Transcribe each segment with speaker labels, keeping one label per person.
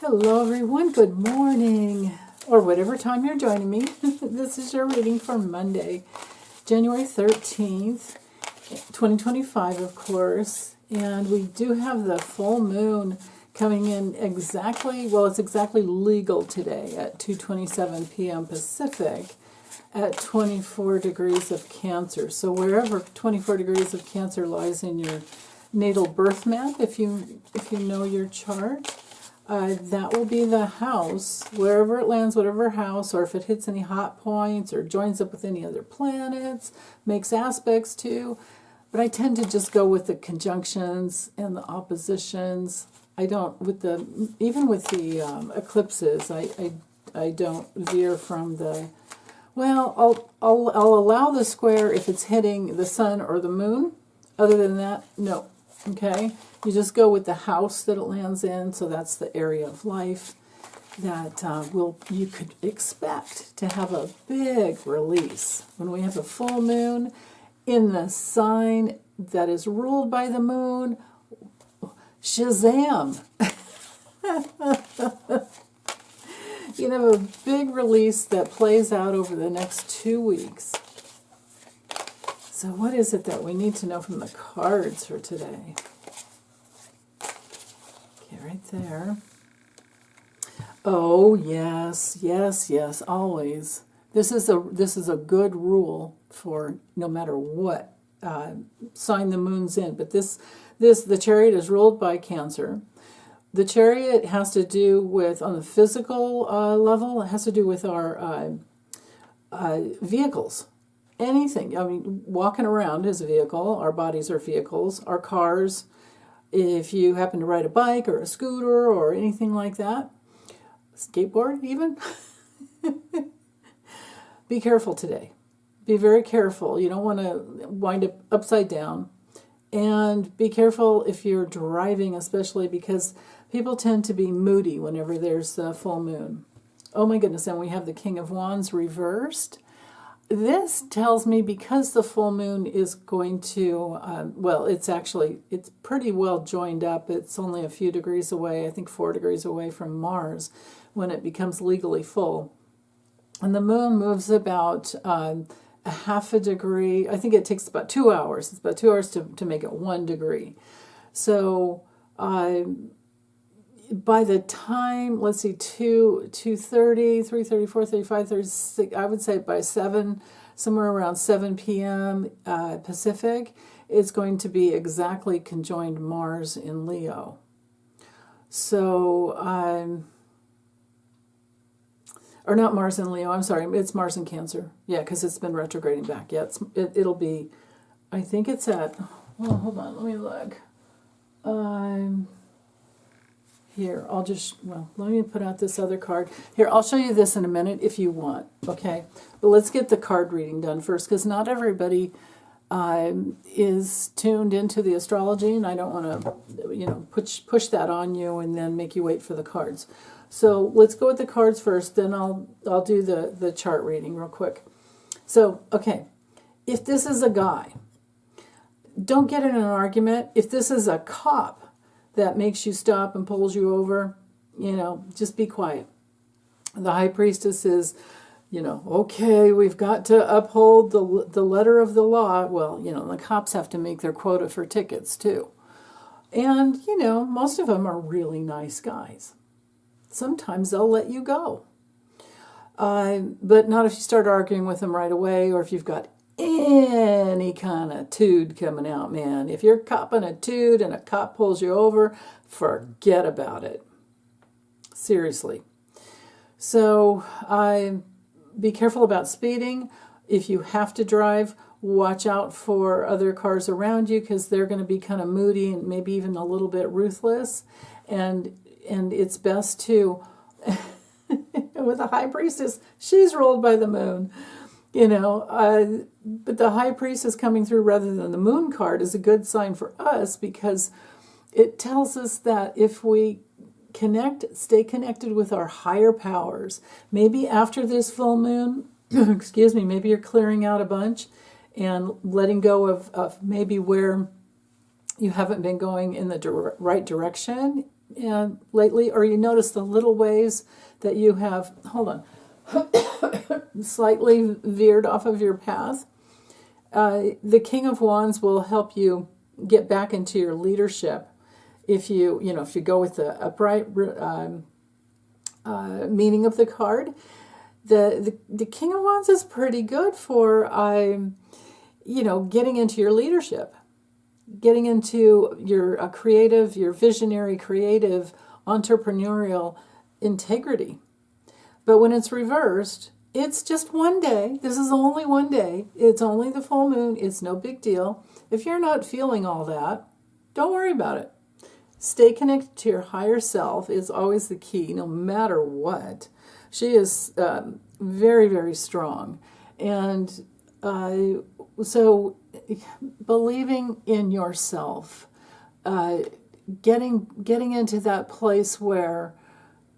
Speaker 1: Hello everyone, good morning, or whatever time you're joining me. This is your reading for Monday, January 13th, 2025, of course. And we do have the full moon coming in exactly, well, it's exactly legal today at 2:27 p.m. Pacific at 24 degrees of Cancer. So wherever 24 degrees of Cancer lies in your natal birth map, if you know your chart, that will be the house, wherever it lands, whatever house, or if it hits any hot points or joins up with any other planets, makes aspects to. But I tend to just go with the conjunctions and the oppositions. I don't, even with the eclipses, I don't veer from the, well, I'll allow the square if it's hitting the sun or the moon. Other than that, no. Okay? You just go with the house that it lands in, so that's the area of life that you could expect to have a big release. When we have a full moon in the sign that is ruled by the moon, Shazam! You have a big release that plays out over the next 2 weeks. So what is it that we need to know from the cards for today? Okay, right there. Oh, yes, yes, yes, always. This is a good rule for no matter what sign the moon's in. But the Chariot is ruled by Cancer. The Chariot has to do with, on the physical level, it has to do with our vehicles. Anything. I mean, walking around is a vehicle. Our bodies are vehicles. Our cars, if you happen to ride a bike or a scooter or anything like that, skateboard even, be careful today. Be very careful. You don't want to wind up upside down. And be careful if you're driving, especially because people tend to be moody whenever there's a full moon. Oh my goodness, and we have the King of Wands reversed. This tells me because the full moon is going to, it's pretty well joined up. It's only a few degrees away, I think 4 degrees away from Mars when it becomes legally full. And the moon moves about a half a degree. I think it takes about 2 hours. It's about 2 hours to make it 1 degree. So by the time, let's see, 2:30, 3:30, 4:30, 5:30, I would say by 7, somewhere around 7 p.m. Pacific, it's going to be exactly conjoined Mars in Leo. So, or not Mars in Leo, I'm sorry, it's Mars in Cancer. Yeah, because it's been retrograding back. Yeah, it'll be, I think it's at, well, hold on, let me look. Here, let me put out this other card. Here, I'll show you this in a minute if you want, okay? But let's get the card reading done first, because not everybody is tuned into the astrology, and I don't want to, push that on you and then make you wait for the cards. So let's go with the cards first, then I'll do the chart reading real quick. So, okay, if this is a guy, don't get in an argument. If this is a cop that makes you stop and pulls you over, just be quiet. The High Priestess is, okay, we've got to uphold the letter of the law. Well, the cops have to make their quota for tickets too. And, most of them are really nice guys. Sometimes they'll let you go. But not if you start arguing with them right away, or if you've got any kind of tude coming out, man. If you're copping a tude and a cop pulls you over, forget about it. Seriously. So be careful about speeding. If you have to drive, watch out for other cars around you, because they're going to be kind of moody and maybe even a little bit ruthless. And it's best to, with the High Priestess, she's ruled by the moon. But the High Priestess coming through rather than the moon card is a good sign for us, because it tells us that if we stay connected with our higher powers, maybe after this full moon, excuse me, maybe you're clearing out a bunch and letting go of maybe where you haven't been going in the right direction. lately, or you notice the little ways that you have, hold on, slightly veered off of your path. The King of Wands will help you get back into your leadership if you go with the upright meaning of the card. The King of Wands is pretty good for getting into your leadership, getting into your creative, your visionary, creative, entrepreneurial integrity. But when it's reversed, it's just one day. This is only one day. It's only the full moon. It's no big deal. If you're not feeling all that, don't worry about it. Stay connected to your higher self is always the key, no matter what. She is very, very strong. And so believing in yourself, getting into that place where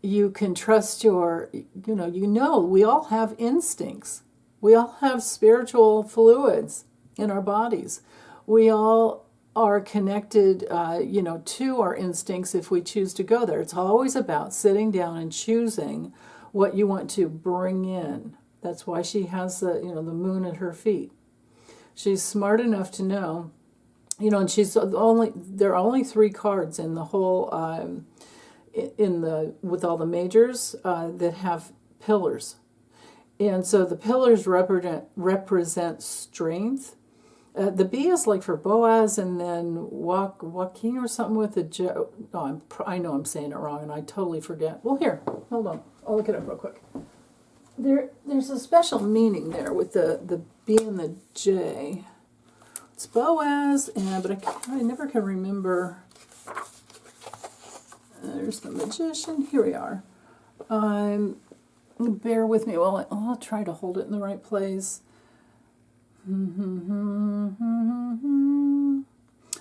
Speaker 1: you can trust your, we all have instincts. We all have spiritual fluids in our bodies. We all are connected, to our instincts if we choose to go there. It's always about sitting down and choosing what you want to bring in. That's why she has the moon at her feet. She's smart enough to know, and there are only 3 cards in the whole, with all the majors that have pillars. And so the pillars represent strength. The B is like for Boaz, and then Joaquin or something with a J. Oh, I know I'm saying it wrong, and I totally forget. Well, here, hold on. I'll look it up real quick. There's a special meaning there with the B and the J. It's Boaz, but I never can remember. There's the Magician. Here we are. Bear with me. Well, I'll try to hold it in the right place.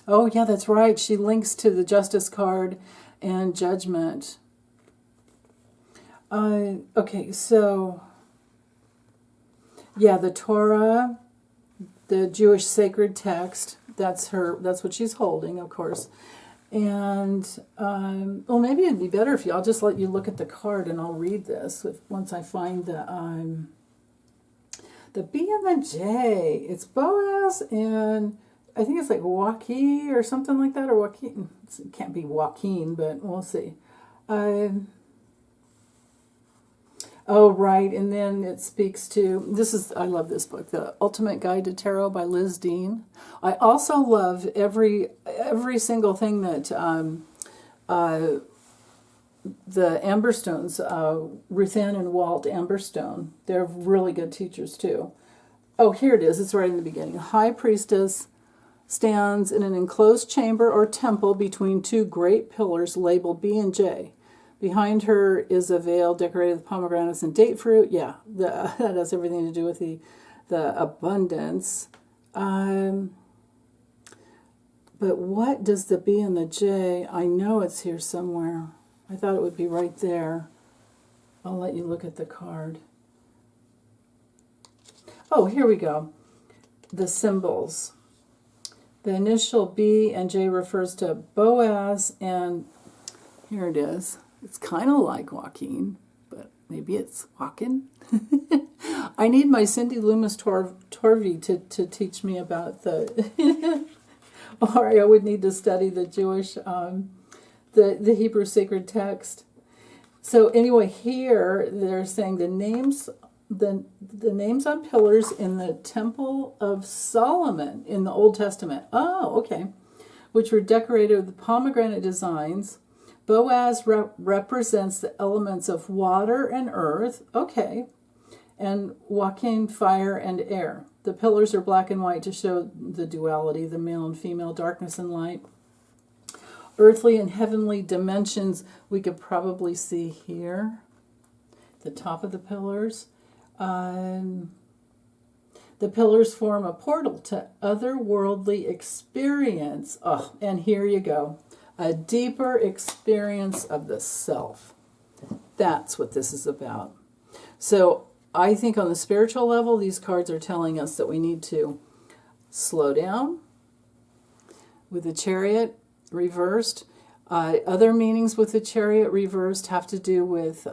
Speaker 1: Oh, yeah, that's right. She links to the Justice card and Judgment. Okay, so, yeah, the Torah, the Jewish sacred text, that's what she's holding, of course. And, maybe it'd be better if I'll just let you look at the card and I'll read this once I find the B and the J. It's Boaz, and I think it's like Joaquin or something like that, or Joaquin. It can't be Joaquin, but we'll see. Oh, right, and then it speaks to, I love this book, The Ultimate Guide to Tarot by Liz Dean. I also love every single thing that the Amberstones, Ruthann and Walt Amberstone, they're really good teachers too. Oh, here it is. It's right in the beginning. High Priestess stands in an enclosed chamber or temple between 2 great pillars labeled B and J. Behind her is a veil decorated with pomegranates and date fruit. Yeah, that has everything to do with the abundance. But what does the B and the J? I know it's here somewhere. I thought it would be right there. I'll let you look at the card. Oh, here we go. The symbols. The initial B and J refers to Boaz, and here it is. It's kind of like Joaquin, but maybe it's Joaquin. I need my Cindy Loomis Torvey to teach me about the... or I would need to study the Jewish... the Hebrew sacred text. So anyway, here they're saying the names on pillars in the Temple of Solomon in the Old Testament. Oh, okay. Which were decorated with pomegranate designs. Boaz represents the elements of water and earth. Okay. And Joaquin, fire and air. The pillars are black and white to show the duality, the male and female, darkness and light. Earthly and heavenly dimensions we could probably see here, the top of the pillars. The pillars form a portal to otherworldly experience. Oh, and here you go. A deeper experience of the self. That's what this is about. So I think on the spiritual level, these cards are telling us that we need to slow down with the Chariot reversed. Other meanings with the Chariot reversed have to do with,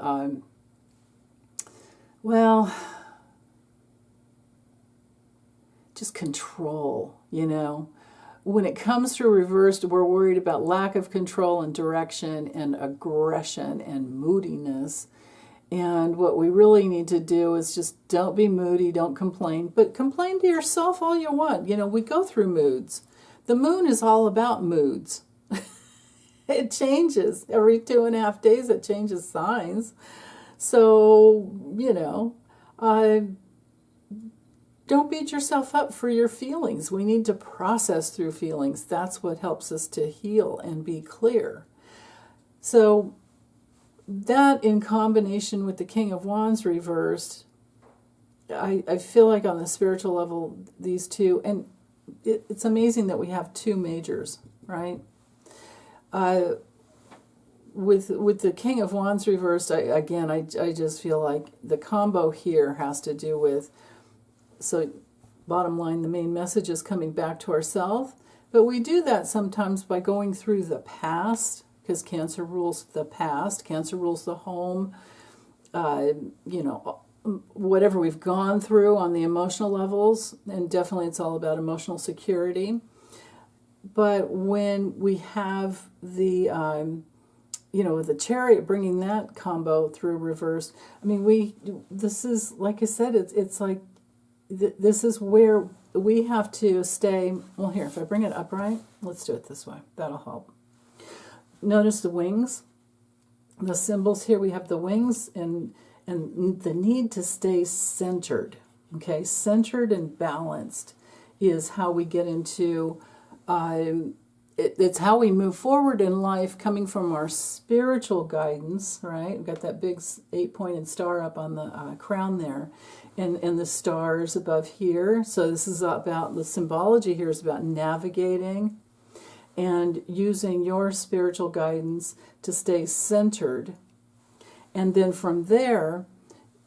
Speaker 1: well, just control, you know. When it comes through reversed, we're worried about lack of control and direction and aggression and moodiness. And what we really need to do is just don't be moody, don't complain, but complain to yourself all you want. You know, we go through moods. The moon is all about moods. It changes every 2.5 days. It changes signs. So, you know, don't beat yourself up for your feelings. We need to process through feelings. That's what helps us to heal and be clear. So that in combination with the King of Wands reversed, I feel like on the spiritual level, these two, and it's amazing that we have two majors, right? With the King of Wands reversed, I just feel like the combo here has to do with, so bottom line, the main message is coming back to ourselves. But we do that sometimes by going through the past, because Cancer rules the past. Cancer rules the home. You know, whatever we've gone through on the emotional levels, and definitely it's all about emotional security. But when we have the, you know, the Chariot bringing that combo through reverse, I mean, this is, like I said, it's like, this is where we have to stay. Well, here, if I bring it upright, let's do it this way. That'll help. Notice the wings, the symbols here. We have the wings and the need to stay centered. Okay, centered and balanced is how we get into. It's how we move forward in life, coming from our spiritual guidance. Right, we've got that big 8-pointed star up on the crown there. And the stars above here. So this is about, the symbology here is about navigating and using your spiritual guidance to stay centered. And then from there,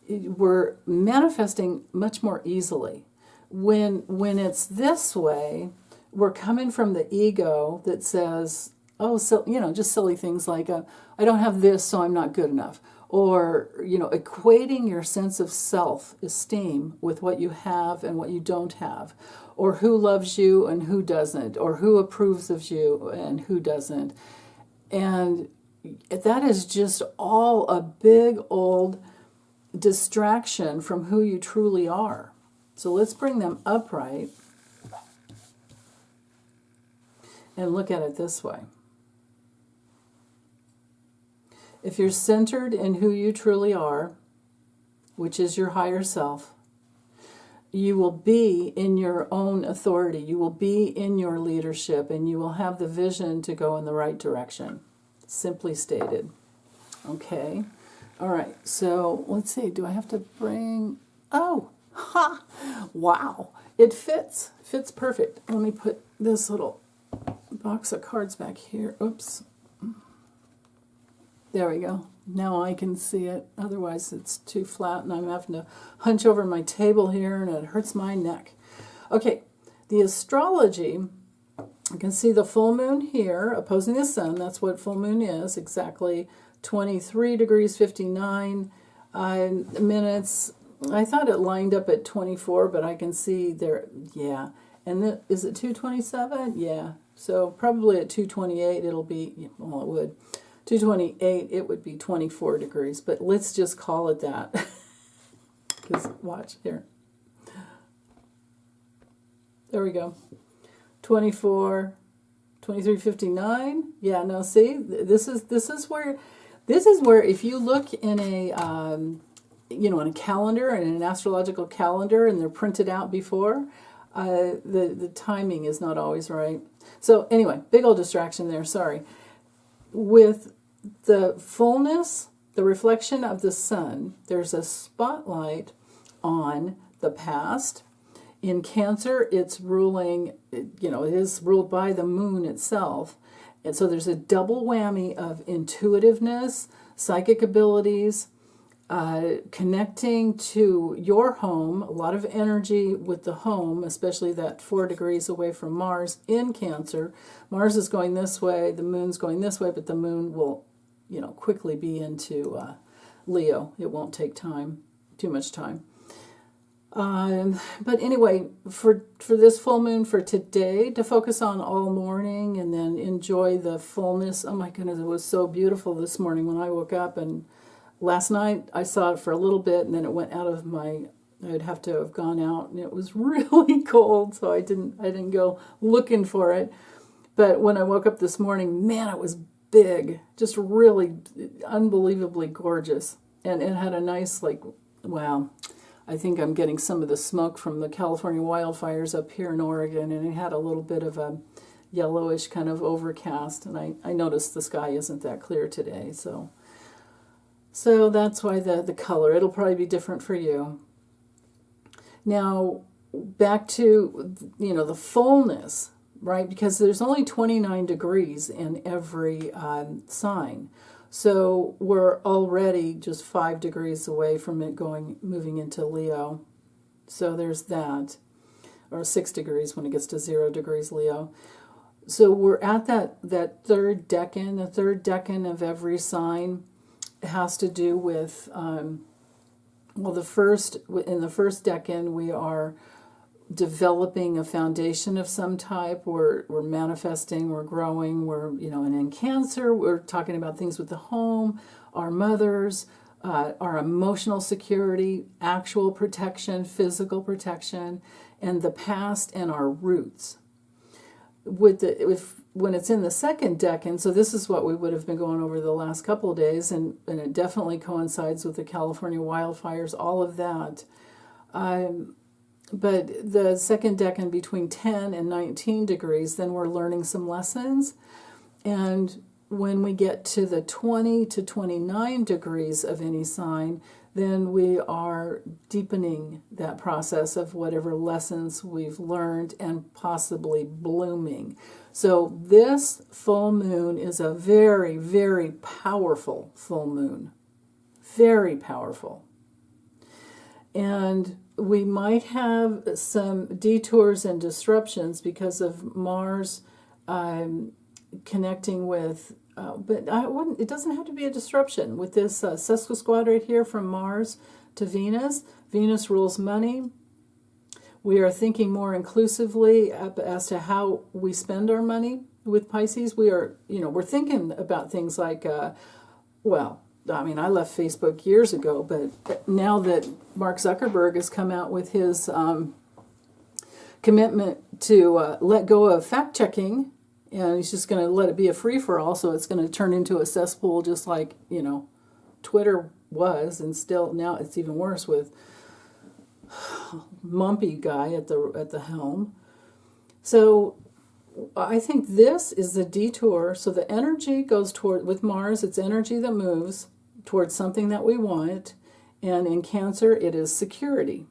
Speaker 1: we're manifesting much more easily. When it's this way, we're coming from the ego that says, oh, so, you know, just silly things like, I don't have this, so I'm not good enough. Or, you know, equating your sense of self-esteem with what you have and what you don't have, or who loves you and who doesn't, or who approves of you and who doesn't. And that is just all a big old distraction from who you truly are. So let's bring them upright and look at it this way. If you're centered in who you truly are, which is your higher self, you will be in your own authority. You will be in your leadership, and you will have the vision to go in the right direction. Simply stated. Okay. All right. So let's see. Do I have to bring... Oh, ha! Wow. It fits. Fits perfect. Let me put this little box of cards back here. Oops. There we go. Now I can see it. Otherwise it's too flat and I'm having to hunch over my table here and it hurts my neck. Okay, the astrology, I can see the full moon here opposing the sun. That's what full moon is, exactly 23 degrees 59 minutes. I thought it lined up at 24, but I can see there, yeah. And then, is it 227? Yeah. So probably at 228 it'll be, well, it would. 228, it would be 24 degrees, but let's just call it that. Because watch here. There we go. 24, 23:59. Yeah, no, see, this is where if you look in a you know, in a calendar and an astrological calendar, and they're printed out before, the timing is not always right. So anyway, big old distraction there. Sorry. With the fullness, the reflection of the sun, there's a spotlight on the past. In Cancer, it's ruling, you know, it is ruled by the moon itself. And so there's a double whammy of intuitiveness, psychic abilities, connecting to your home, a lot of energy with the home, especially that 4 degrees away from Mars in Cancer. Mars is going this way, the moon's going this way, but the moon will, quickly be into Leo. It won't take too much time. But anyway, for this full moon for today, to focus on all morning and then enjoy the fullness. Oh my goodness, it was so beautiful this morning when I woke up, and last night I saw it for a little bit and then it went out of I would have to have gone out, and it was really cold, so I didn't go looking for it. But when I woke up this morning, man, it was big, just really unbelievably gorgeous. And it had a nice, wow, I think I'm getting some of the smoke from the California wildfires up here in Oregon, and it had a little bit of a yellowish kind of overcast, and I noticed the sky isn't that clear today, so that's why the color, it'll probably be different for you. Now, back to, the fullness, right? Because there's only 29 degrees in every sign. So we're already just 5 degrees away from it moving into Leo. So there's that. Or 6 degrees when it gets to 0 degrees Leo. So we're at that third decan. The third decan of every sign has to do with, in the first decan we are developing a foundation of some type. We're manifesting, we're growing, and in Cancer, we're talking about things with the home, our mothers, our emotional security, actual protection, physical protection, and the past and our roots. When it's in the second decan, so this is what we would have been going over the last couple of days, and it definitely coincides with the California wildfires, all of that. But the second decan between 10 and 19 degrees, then we're learning some lessons. And when we get to the 20 to 29 degrees of any sign, then we are deepening that process of whatever lessons we've learned and possibly blooming. So this full moon is a very, very powerful full moon. Very powerful. And we might have some detours and disruptions because of Mars connecting with, but it doesn't have to be a disruption. With this sesquisquad right here from Mars to Venus, Venus rules money. We are thinking more inclusively as to how we spend our money with Pisces. We are, we're thinking about things like, I left Facebook years ago, but now that Mark Zuckerberg has come out with his commitment to let go of fact-checking, and he's just going to let it be a free-for-all, so it's going to turn into a cesspool just like, Twitter was, and still now it's even worse with Mumpy guy at the helm. So I think this is the detour. So the energy goes with Mars, it's energy that moves towards something that we want, and in Cancer it is security.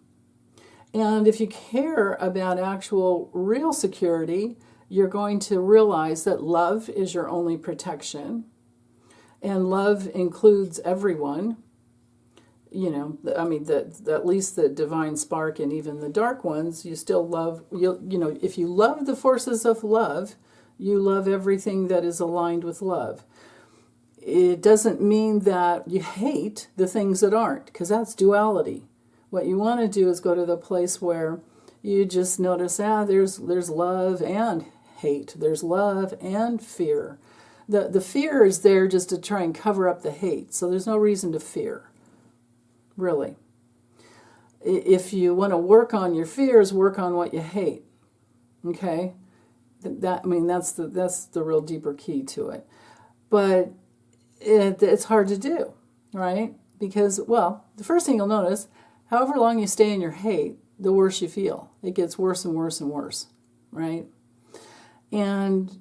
Speaker 1: And if you care about actual real security, you're going to realize that love is your only protection, and love includes everyone. At least the divine spark and even the dark ones, you still love. If you love the forces of love, you love everything that is aligned with love. It doesn't mean that you hate the things that aren't, because that's duality. What you want to do is go to the place where you just notice, there's love and hate. There's love and fear. The fear is there just to try and cover up the hate. So there's no reason to fear, really. If you want to work on your fears, work on what you hate. Okay? That's the real deeper key to it. But it's hard to do, right? Because, the first thing you'll notice, however long you stay in your hate, the worse you feel. It gets worse and worse and worse, right? And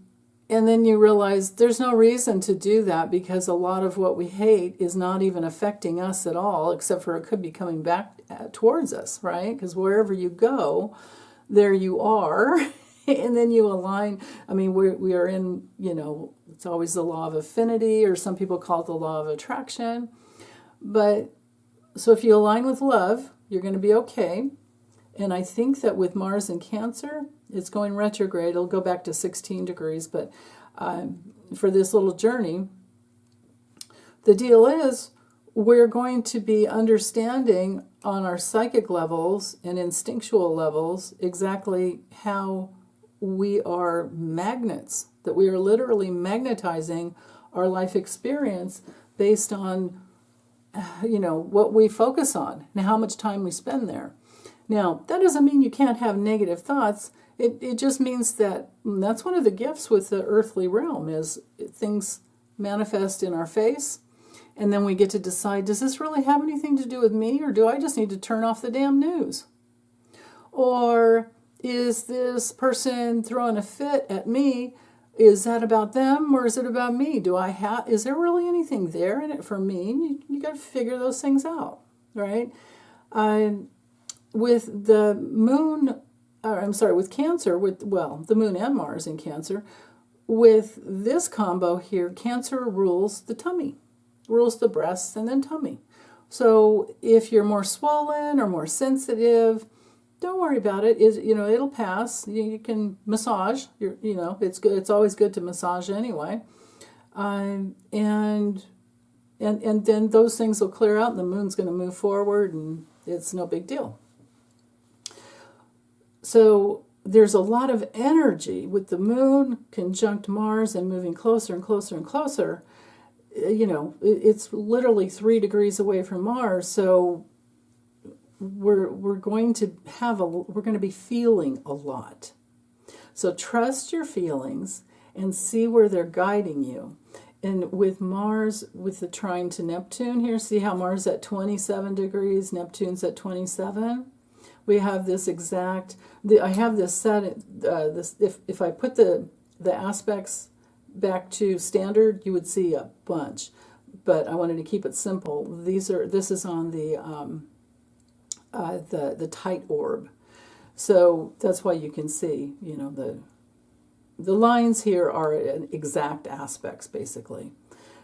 Speaker 1: then you realize there's no reason to do that, because a lot of what we hate is not even affecting us at all, except for it could be coming back towards us, right? Because wherever you go, there you are. And then you align. We are in, it's always the law of affinity, or some people call it the law of attraction. But So if you align with love, you're going to be okay. And I think that with Mars in Cancer, it's going retrograde. It'll go back to 16 degrees. But for this little journey, the deal is we're going to be understanding on our psychic levels and instinctual levels exactly how we are magnets, that we are literally magnetizing our life experience based on, what we focus on and how much time we spend there. Now, that doesn't mean you can't have negative thoughts. It just means that that's one of the gifts with the earthly realm is things manifest in our face, and then we get to decide, does this really have anything to do with me, or do I just need to turn off the damn news? Or is this person throwing a fit at me? Is that about them, or is it about me? Is there really anything there in it for me? You got to figure those things out, right? With the moon, with Cancer, the moon and Mars in Cancer, with this combo here, Cancer rules the tummy, rules the breasts and then tummy. So if you're more swollen or more sensitive, don't worry about it. It'll pass. You can massage. It's good. It's always good to massage anyway. And then those things will clear out, and the moon's going to move forward, and it's no big deal. So there's a lot of energy with the moon conjunct Mars and moving closer and closer and closer. It's literally 3 degrees away from Mars, so we're going to be feeling a lot. So trust your feelings and see where they're guiding you. And with Mars, with the trine to Neptune here, see how Mars at 27 degrees, Neptune's at 27. We have this I have this set. If I put the aspects back to standard, you would see a bunch. But I wanted to keep it simple. This is on the tight orb, so that's why you can see. The lines here are exact aspects, basically.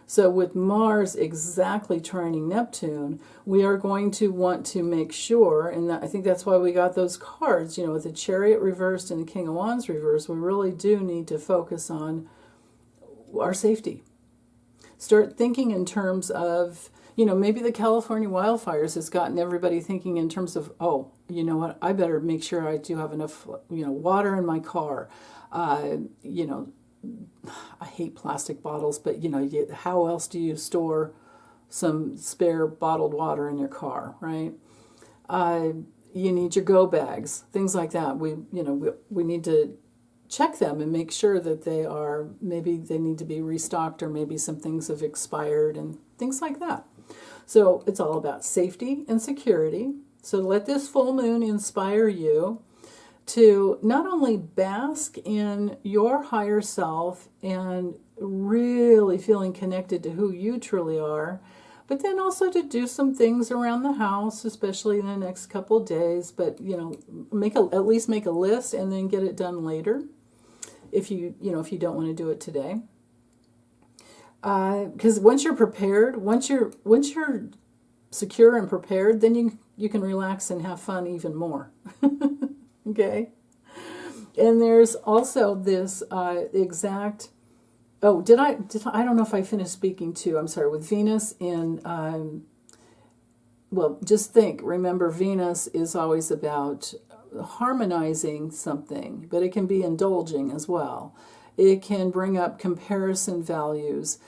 Speaker 1: So with Mars exactly trining Neptune, we are going to want to make sure, and I think that's why we got those cards, with the Chariot reversed and the King of Wands reversed, we really do need to focus on our safety. Start thinking in terms of, maybe the California wildfires has gotten everybody thinking in terms of, oh, you know what, I better make sure I do have enough, water in my car. I hate plastic bottles, but how else do you store some spare bottled water in your car, right? You need your go bags, things like that. We need to check them and make sure that maybe they need to be restocked, or maybe some things have expired and things like that. So it's all about safety and security. So let this full moon inspire you to not only bask in your higher self and really feeling connected to who you truly are, but then also to do some things around the house, especially in the next couple of days. But at least make a list and then get it done later, if you don't want to do it today. Because once you're prepared, once you're secure and prepared, then you can relax and have fun even more. Okay, and there's also this exact. Oh, did I don't know if I finished speaking to. I'm sorry. With Venus in. Just think. Remember, Venus is always about harmonizing something, but it can be indulging as well. It can bring up comparison values.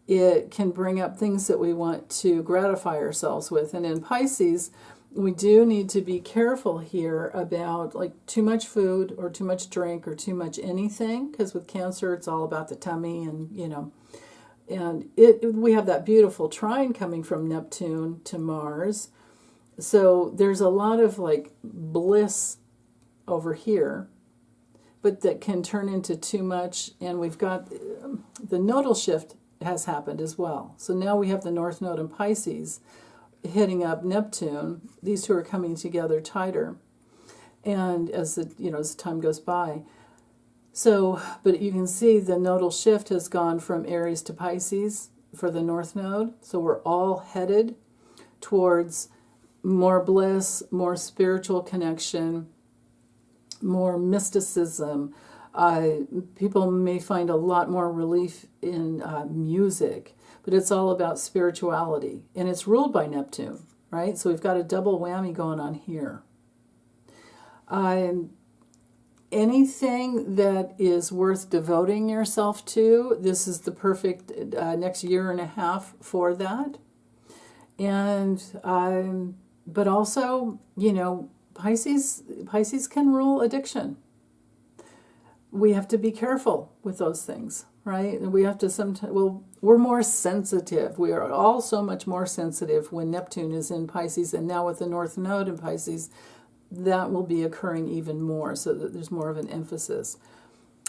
Speaker 1: It can bring up things that we want to gratify ourselves with. And in Pisces, we do need to be careful here about too much food or too much drink or too much anything, because with Cancer it's all about the tummy, and we have that beautiful trine coming from Neptune to Mars. So there's a lot of bliss over here, but that can turn into too much, and we've got the nodal shift has happened as well. So now we have the North Node in Pisces hitting up Neptune. These two are coming together tighter, and as the time goes by. So, but you can see the nodal shift has gone from Aries to Pisces for the North Node. So we're all headed towards more bliss, more spiritual connection, more mysticism. People may find a lot more relief in music, but it's all about spirituality, and it's ruled by Neptune, right? So we've got a double whammy going on here. Anything that is worth devoting yourself to, this is the perfect next year and a half for that. And but also, you know, Pisces can rule addiction. We have to be careful with those things, right? And we have to sometimes, well, we're more sensitive. We are all so much more sensitive when Neptune is in Pisces, and now with the North Node in Pisces, that will be occurring even more, so that there's more of an emphasis.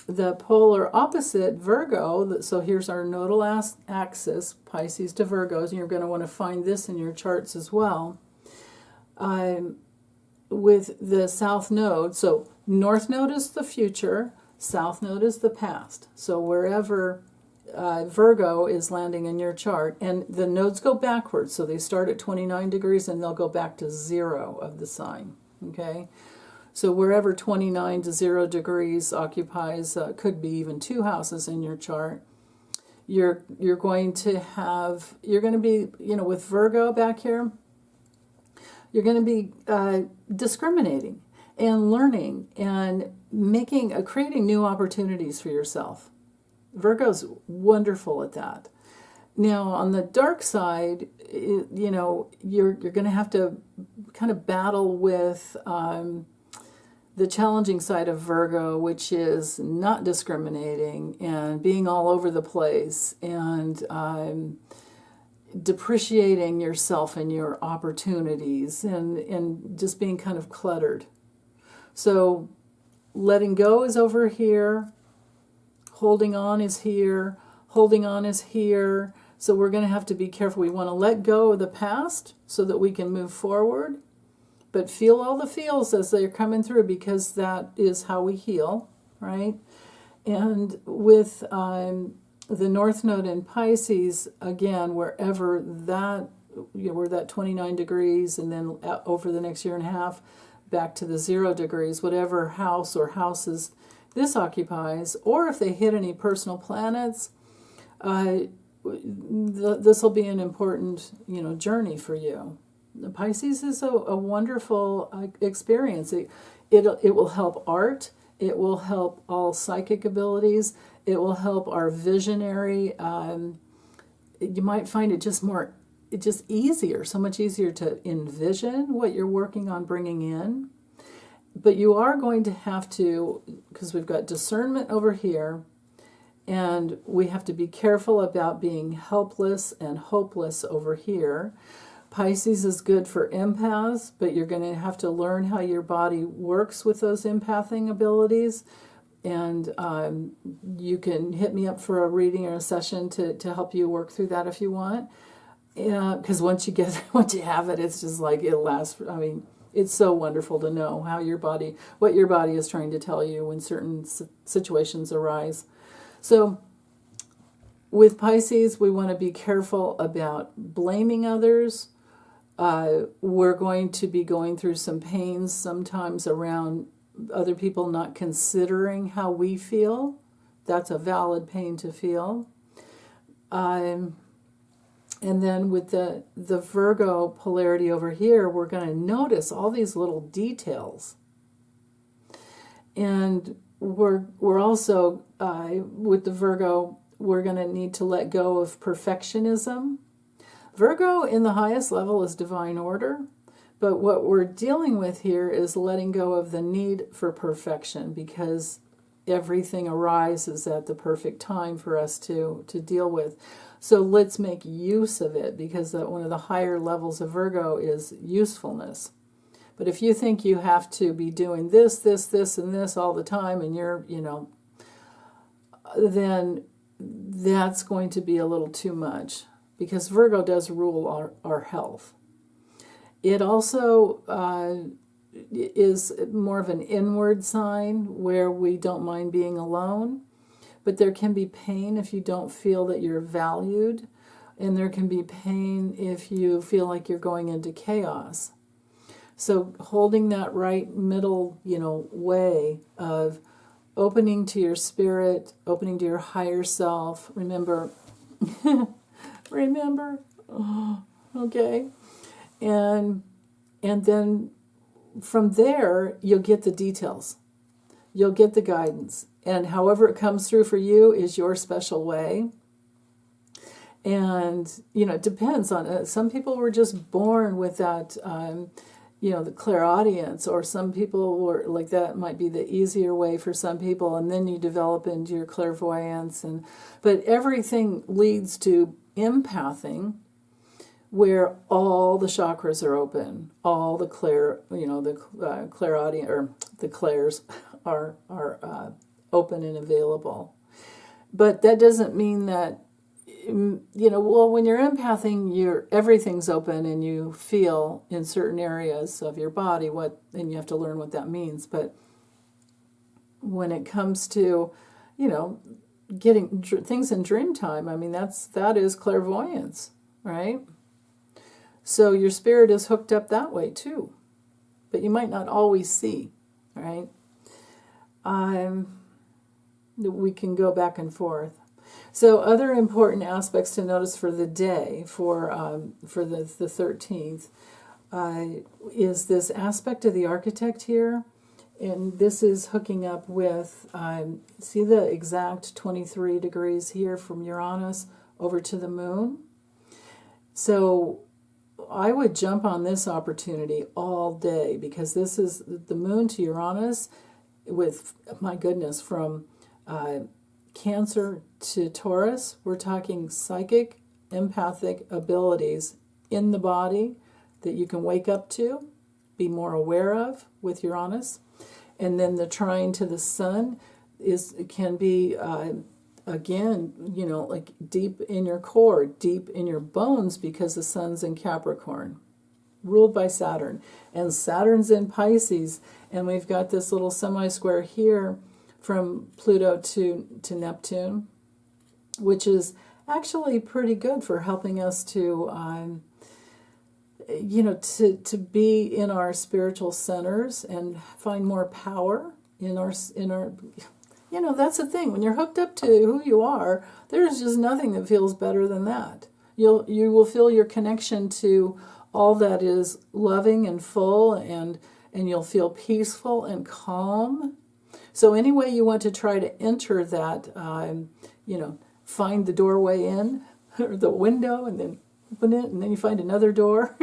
Speaker 1: The polar opposite, Virgo, so here's our nodal axis, Pisces to Virgos, and you're going to want to find this in your charts as well. With the South Node, so North Node is the future, South Node is the past. So wherever Virgo is landing in your chart, and the nodes go backwards, so they start at 29 degrees and they'll go back to 0 of the sign. Okay, so wherever 29 to 0 degrees occupies, could be even 2 houses in your chart, you're going to be, you know, with Virgo back here, you're going to be discriminating and learning and creating new opportunities for yourself. Virgo's wonderful at that. Now, on the dark side, you know, you're going to have to kind of battle with the challenging side of Virgo, which is not discriminating and being all over the place and depreciating yourself and your opportunities and just being kind of cluttered. So letting go is over here. Holding on is here. Holding on is here. So we're going to have to be careful. We want to let go of the past so that we can move forward, but feel all the feels as they're coming through, because that is how we heal, right? And with the North Node in Pisces, again, wherever that, you know, we're that 29 degrees, and then over the next year and a half, back to the 0 degrees, whatever house or houses this occupies, or if they hit any personal planets, this will be an important, you know, journey for you. Pisces is a wonderful experience. It will help art. It will help all psychic abilities. It will help our visionary. You might find it just easier, so much easier to envision what you're working on bringing in. But you are going to have to, because we've got discernment over here, and we have to be careful about being helpless and hopeless over here. Pisces is good for empaths, but you're going to have to learn how your body works with those empathing abilities. And you can hit me up for a reading or a session to help you work through that if you want. Because once you have it, it's just like it'll last. I mean, it's so wonderful to know how what your body is trying to tell you when certain situations arise. So with Pisces, we want to be careful about blaming others. We're going to be going through some pains sometimes around other people not considering how we feel. That's a valid pain to feel. And then with the Virgo polarity over here, we're going to notice all these little details. And we're also, with the Virgo, we're going to need to let go of perfectionism. Virgo in the highest level is divine order, but what we're dealing with here is letting go of the need for perfection, because everything arises at the perfect time for us to deal with. So let's make use of it, because one of the higher levels of Virgo is usefulness. But if you think you have to be doing this, and this all the time, and you're, then that's going to be a little too much, because Virgo does rule our health. It also is more of an inward sign where we don't mind being alone, but there can be pain if you don't feel that you're valued, and there can be pain if you feel like you're going into chaos. So holding that right middle, way of opening to your spirit, opening to your higher self. Remember, remember, oh, okay, and then from there you'll get the details, you'll get the guidance, and however it comes through for you is your special way. And it depends on some people were just born with that. The clairaudience, or some people were like that might be the easier way for some people, and then you develop into your clairvoyance, but everything leads to empathing, where all the chakras are open, all the clairaudience, or the clairs are open and available. But that doesn't mean that when you're empathing, everything's open and you feel in certain areas of your body and you have to learn what that means. But when it comes to, getting things in dream time, I mean, that is clairvoyance, right? So your spirit is hooked up that way too, but you might not always see, right? We can go back and forth. So other important aspects to notice for the day, for the 13th, is this aspect of the architect here. And this is hooking up with, see the exact 23 degrees here from Uranus over to the moon? So I would jump on this opportunity all day, because this is the moon to Uranus with, my goodness, from Cancer to Taurus. We're talking psychic, empathic abilities in the body that you can wake up to, be more aware of with Uranus. And then the trine to the sun can be, again, like deep in your core, deep in your bones, because the sun's in Capricorn, ruled by Saturn. And Saturn's in Pisces, and we've got this little semi-square here from Pluto to Neptune, which is actually pretty good for helping us to, to be in our spiritual centers and find more power in our. That's the thing. When you're hooked up to who you are, there's just nothing that feels better than that. You will feel your connection to all that is loving and full, and you'll feel peaceful and calm. So any way you want to try to enter that, find the doorway in, or the window, and then open it, and then you find another door,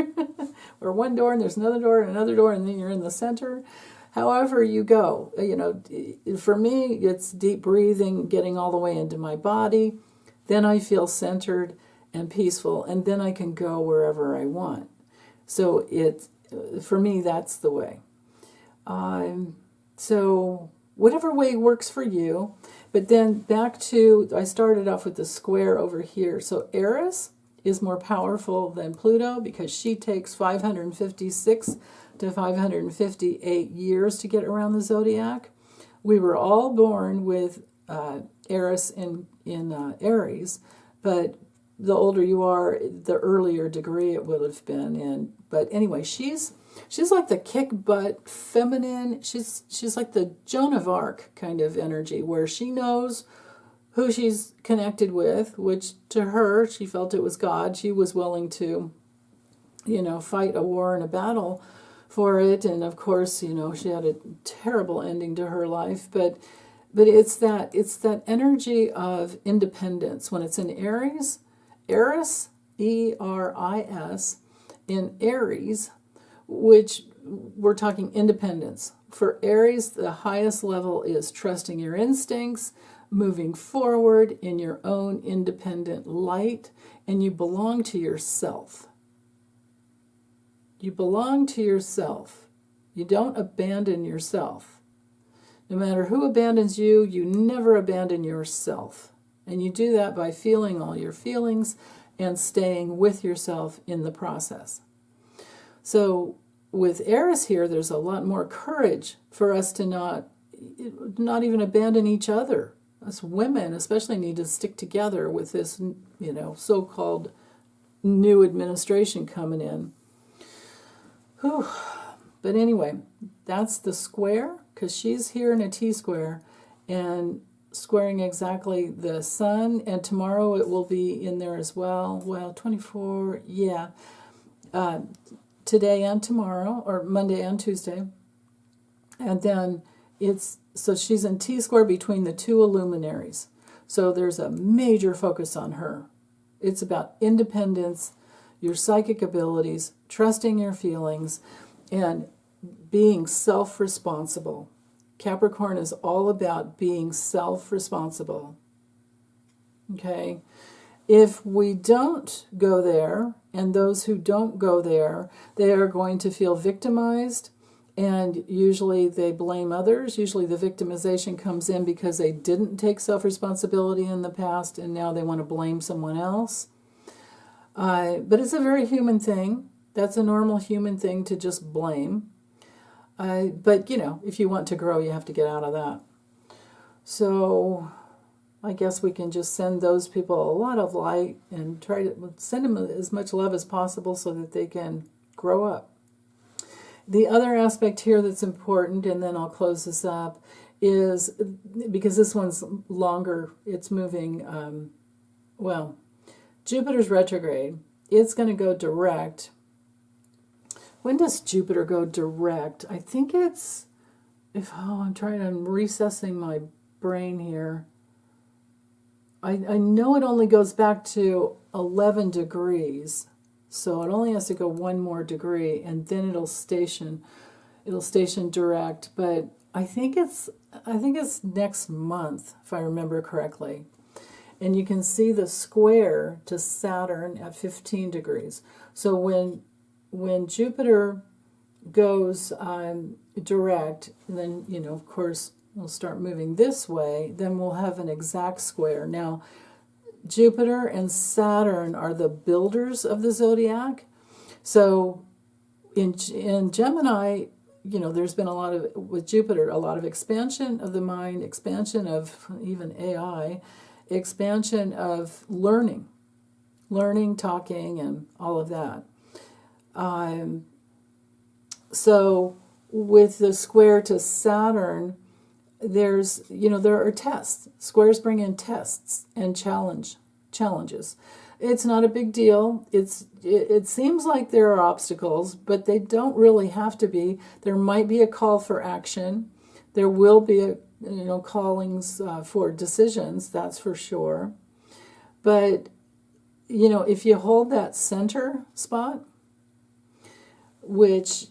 Speaker 1: or one door, and there's another door, and then you're in the center. However you go, for me, it's deep breathing, getting all the way into my body. Then I feel centered and peaceful, and then I can go wherever I want. So for me, that's the way. So whatever way works for you. But then back to, I started off with the square over here. So Eris is more powerful than Pluto, because she takes 556 to 558 years to get around the zodiac. We were all born with Eris in Aries, but the older you are, the earlier degree it would have been in. But anyway, she's like the kick butt feminine. She's like the Joan of Arc kind of energy, where she knows who she's connected with, which to her, she felt it was God. She was willing to, fight a war and a battle for it. And of course, she had a terrible ending to her life. But it's that energy of independence. When it's in Aries, Eris, E-R-I-S, in Aries, which we're talking independence. For Aries, the highest level is trusting your instincts, moving forward in your own independent light, and you belong to yourself. You belong to yourself. You don't abandon yourself. No matter who abandons you, you never abandon yourself. And you do that by feeling all your feelings and staying with yourself in the process. So with Eris here, there's a lot more courage for us to not even abandon each other. Us women especially need to stick together with this, so-called new administration coming in. Whew. But anyway, that's the square, because she's here in a T-square and squaring exactly the sun, and tomorrow it will be in there as well. Well, 24, yeah. Today and tomorrow, or Monday and Tuesday. And then so she's in T-square between the two luminaries. So there's a major focus on her. It's about independence, your psychic abilities, trusting your feelings, and being self-responsible. Capricorn is all about being self-responsible. Okay? If we don't go there, and those who don't go there, they are going to feel victimized, and usually they blame others. Usually the victimization comes in because they didn't take self-responsibility in the past, and now they want to blame someone else. But it's a very human thing. That's a normal human thing to just blame. But, if you want to grow, you have to get out of that. So I guess we can just send those people a lot of light and try to send them as much love as possible so that they can grow up. The other aspect here that's important, and then I'll close this up, is, because this one's longer, it's moving, Jupiter's retrograde. It's going to go direct. When does Jupiter go direct? I think it's, I'm recessing my brain here. I know it only goes back to 11 degrees. So it only has to go one more degree, and then it'll station direct. But I think it's next month, if I remember correctly. And you can see the square to Saturn at 15 degrees. So when Jupiter goes direct, and then of course we'll start moving this way, then we'll have an exact square. Now, Jupiter and Saturn are the builders of the zodiac. So in Gemini, there's been with Jupiter, a lot of expansion of the mind, expansion of even AI, expansion of learning, talking, and all of that. So with the square to Saturn, there are tests. Squares bring in tests and challenges. It's not a big deal. It seems like there are obstacles, but they don't really have to be. There might be a call for action. There will be callings for decisions, that's for sure. But if you hold that center spot, which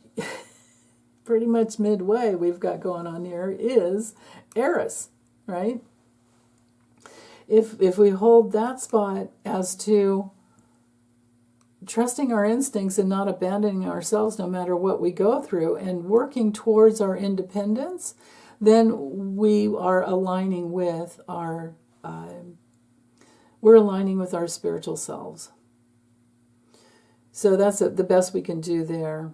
Speaker 1: pretty much midway we've got going on here, is Eris, right? If we hold that spot as to trusting our instincts and not abandoning ourselves no matter what we go through, and working towards our independence, then we are aligning with our spiritual selves. So that's the best we can do there.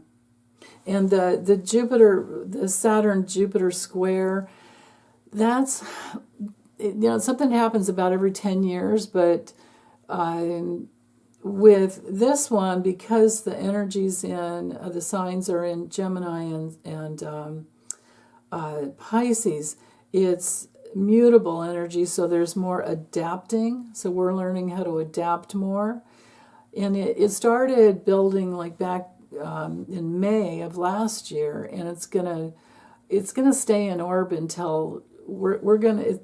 Speaker 1: And the Saturn Jupiter square, that's something happens about every 10 years, but with this one, because the energies in the signs are in Gemini and Pisces, it's mutable energy, so there's more adapting. So we're learning how to adapt more. And it started building like back in May of last year, and it's gonna stay in orb until we're gonna,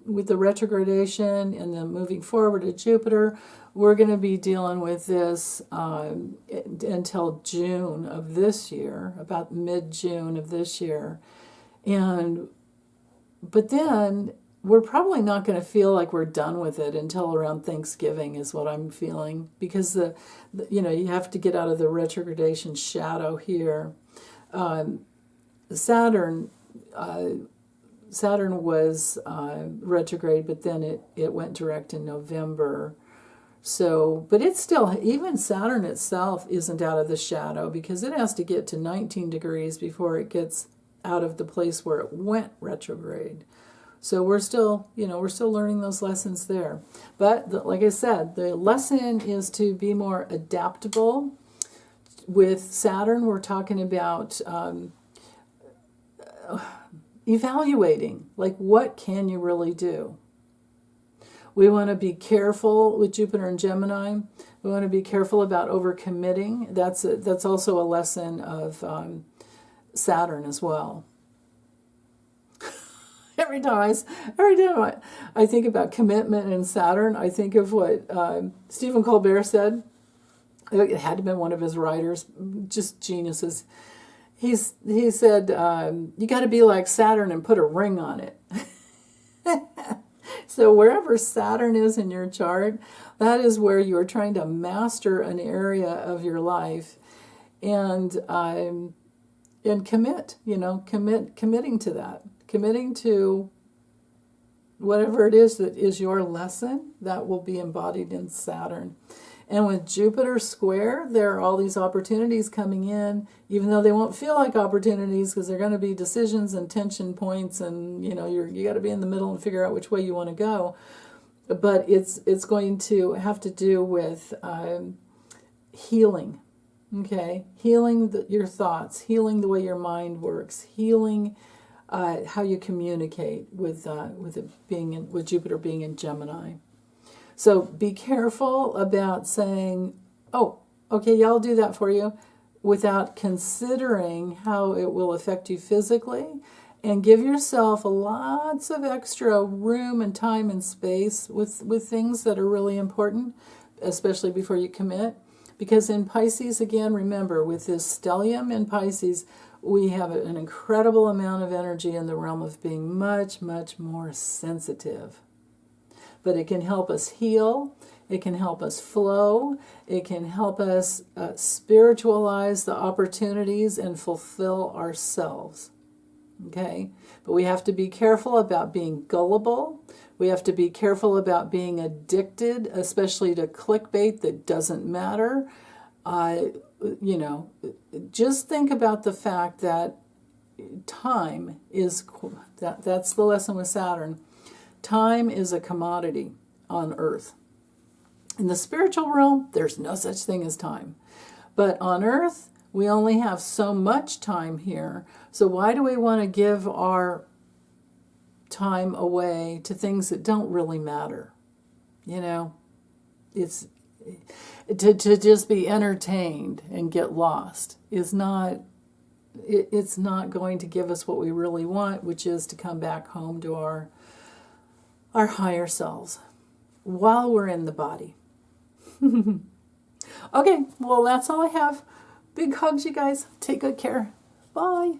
Speaker 1: with the retrogradation and then moving forward to Jupiter, we're gonna be dealing with this until June of this year, about mid-June of this year, but then we're probably not going to feel like we're done with it until around Thanksgiving, is what I'm feeling, because you have to get out of the retrogradation shadow here. Saturn was retrograde, but then it went direct in November. So, but it's still, even Saturn itself isn't out of the shadow, because it has to get to 19 degrees before it gets out of the place where it went retrograde. So we're still learning those lessons there. But like I said, the lesson is to be more adaptable, with Saturn, we're talking about evaluating, like, what can you really do? We want to be careful with Jupiter and Gemini. We want to be careful about overcommitting. That's also a lesson of Saturn as well. Every time I think about commitment and Saturn, I think of what Stephen Colbert said. It had to have been one of his writers, just geniuses. He said, you got to be like Saturn and put a ring on it. So wherever Saturn is in your chart, that is where you are trying to master an area of your life, and commit. Committing to that, committing to whatever it is that is your lesson, that will be embodied in Saturn. And with Jupiter square, there are all these opportunities coming in, even though they won't feel like opportunities, because they're going to be decisions and tension points, and you got to be in the middle and figure out which way you want to go. But it's going to have to do with healing, okay? Healing your thoughts, healing the way your mind works, healing how you communicate with Jupiter being in Gemini. So be careful about saying, oh, okay, yeah, I'll do that for you, without considering how it will affect you physically, and give yourself lots of extra room and time and space with things that are really important, especially before you commit. Because in Pisces, again, remember, with this stellium in Pisces, we have an incredible amount of energy in the realm of being much, much more sensitive. But it can help us heal, it can help us flow, it can help us spiritualize the opportunities and fulfill ourselves. Okay? But we have to be careful about being gullible. We have to be careful about being addicted, especially to clickbait that doesn't matter. Just think about the fact that time is, that's the lesson with Saturn. Time is a commodity on Earth. In the spiritual realm, there's no such thing as time. But on Earth, we only have so much time here. So why do we want to give our time away to things that don't really matter? It's to just be entertained and get lost is not, it's not going to give us what we really want, which is to come back home to our higher selves while we're in the body. Okay, well, that's all I have. Big hugs, you guys. Take good care. Bye.